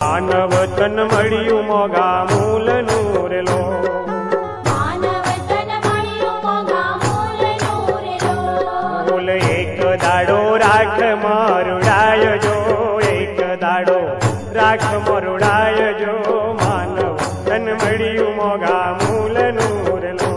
માનવ તન મળ્યું મોગા મૂલનું રેલો, મૂલ એક દાડો રાખ મરુડાય જો, એક દાડો રાખ મરુડાય જો, માનવ તન મળ્યું મોગા મૂલનું રેલો.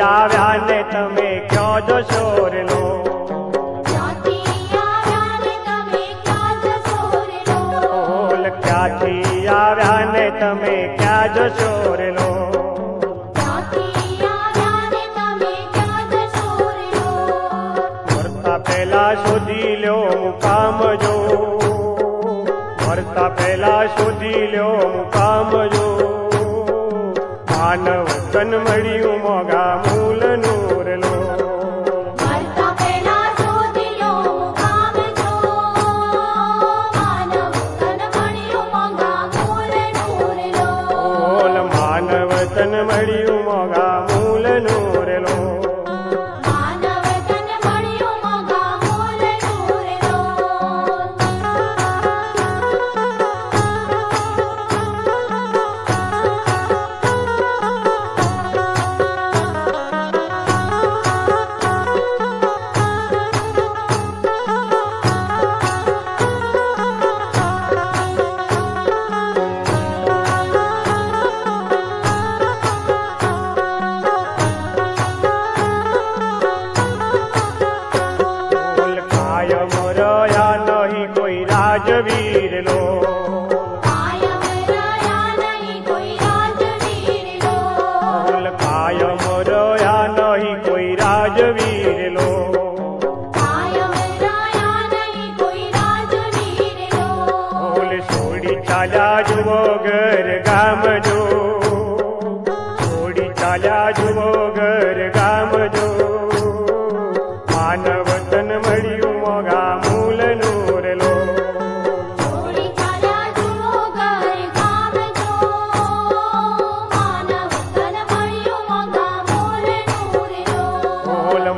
આવ્યા ને તમે ક્યાં જશો રેલો, ક્યાંથી આવ્યા ને તમે ક્યાં જશો રેલો. મરતા પહેલા શોધી લ્યો મુકામ જો, મરતા પહેલા શોધી લ્યો મુકામ જો, માનવ તન મળ્યું મોગા મૂલનું રેલો. માનવ તન મળ્યું મોગા મૂલનું રેલો. રાજવીર લો, કાયમ રહ્યા નહીં કોઈ રાજવીર લો. છોડી ચાલ્યા જુઓ ઘર ગામ જો, છોડી ચાલ્યા જુઓ ઘર ગામ જો, માનવ તન મળ્યું મોગા મૂલનું રેલો.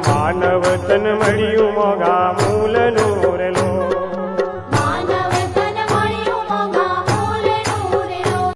માનવ તન મળ્યું મોગા મૂલનું રેલો.